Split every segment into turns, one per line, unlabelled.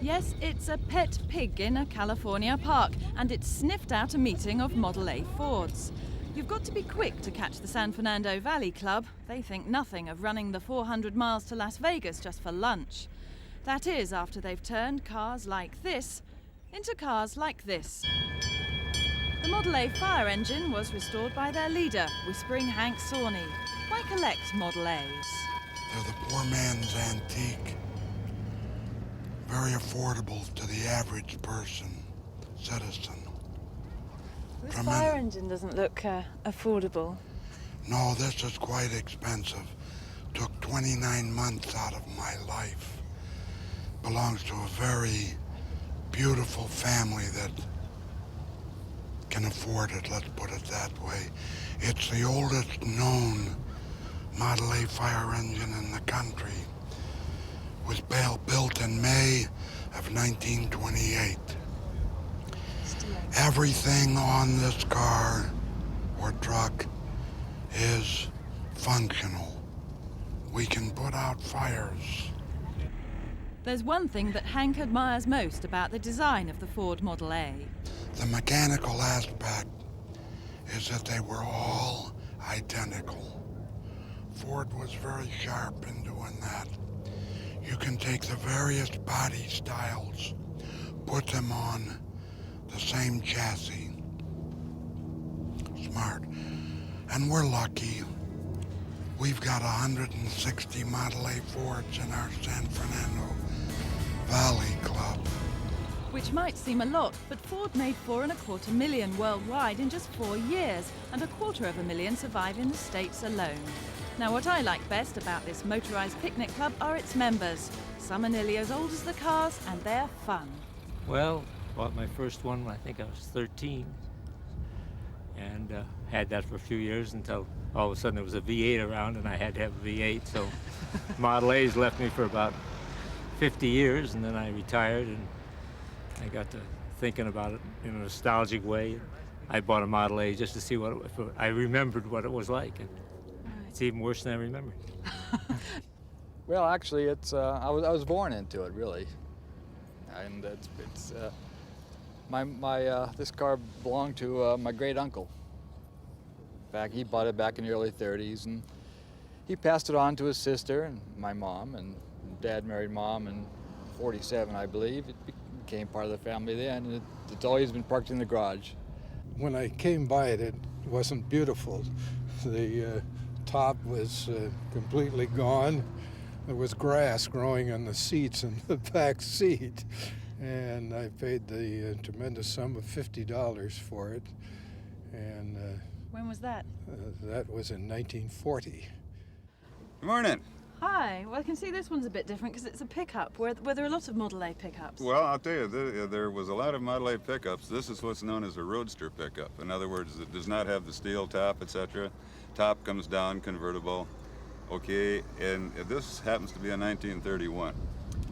Yes, it's a pet pig in a California park, and it's sniffed out a meeting of Model A Fords. You've got to be quick to catch the San Fernando Valley Club. They think nothing of running the 400 miles to Las Vegas just for lunch. That is after they've turned cars like this into cars like this. The Model A fire engine was restored by their leader, Whispering Hank Sorney. Why collect Model A's?
They're the poor man's antique. Very affordable to the average person, citizen.
This fire engine doesn't look affordable.
No, this is quite expensive. Took 29 months out of my life. Belongs to a very beautiful family that can afford it, let's put it that way. It's the oldest known Model A fire engine in the country. Was built in May of 1928. Everything on this car or truck is functional. We can put out fires.
There's one thing that Hank admires most about the design of the Ford Model A.
The mechanical aspect is that they were all identical. Ford was very sharp in doing that. You can take the various body styles, put them on the same chassis. Smart. And we're lucky. We've got 160 Model A Fords in our San Fernando Valley Club.
Which might seem a lot, but Ford made 4.25 million worldwide in just 4 years, and 250,000 survive in the States alone. Now, what I like best about this motorised picnic club are its members. Some are nearly as old as the cars, and they're fun.
Well, bought my first one when I think I was 13, and had that for a few years until all of a sudden there was a V8 around, and I had to have a V8, so Model A's left me for about 50 years, and then I retired, and I got to thinking about it in a nostalgic way. I bought a Model A just to see what I remembered what it was like. And it's even worse than I remember.
Well, actually, it's I was born into it, really, and this car belonged to my great uncle. In fact, he bought it back in the early '30s, and he passed it on to his sister and my mom, and Dad married Mom in '47, I believe. It became part of the family then, and it's always been parked in the garage.
When I came by it, it wasn't beautiful. The top was completely gone. There was grass growing on the seats in the back seat. And I paid the tremendous sum of $50 for it. And
when was that?
That was in 1940.
Good morning.
Hi. Well, I can see this one's a bit different because it's a pickup. Were there a lot of Model A pickups?
Well, I'll tell you, there was a lot of Model A pickups. This is what's known as a Roadster Pickup. In other words, it does not have the steel top, etc. Top comes down, convertible. Okay, and this happens to be a 1931,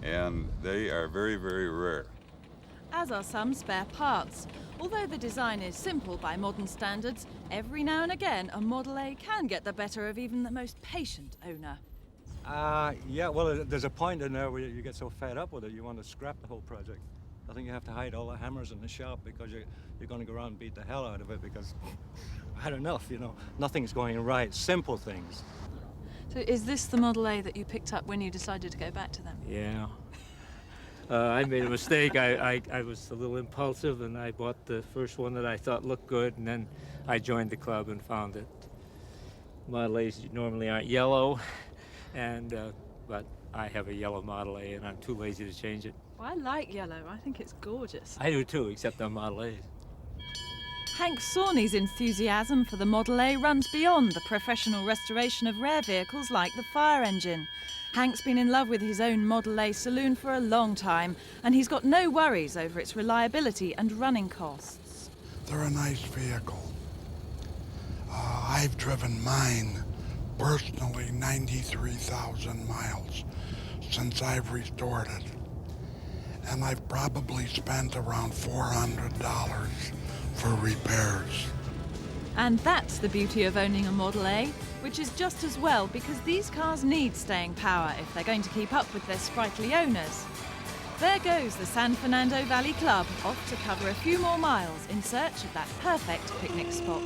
and they are very, very rare.
As are some spare parts. Although the design is simple by modern standards, every now and again a Model A can get the better of even the most patient owner.
Yeah, well, there's a point in there where you get so fed up with it, you want to scrap the whole project. I think you have to hide all the hammers in the shop because you're going to go around and beat the hell out of it because I had enough, you know. Nothing's going right, simple things.
So is this the Model A that you picked up when you decided to go back to them?
Yeah. I made a mistake. I was a little impulsive, and I bought the first one that I thought looked good, and then I joined the club and found that Model A's normally aren't yellow, and but I have a yellow Model A, and I'm too lazy to change it.
Well, I like yellow. I think it's gorgeous.
I do too, except on Model A's.
Hank Sorney's enthusiasm for the Model A runs beyond the professional restoration of rare vehicles like the fire engine. Hank's been in love with his own Model A saloon for a long time, and he's got no worries over its reliability and running costs.
They're a nice vehicle. I've driven mine personally 93,000 miles since I've restored it. And I've probably spent around $400 for repairs.
And that's the beauty of owning a Model A, which is just as well because these cars need staying power if they're going to keep up with their sprightly owners. There goes the San Fernando Valley Club, off to cover a few more miles in search of that perfect picnic spot.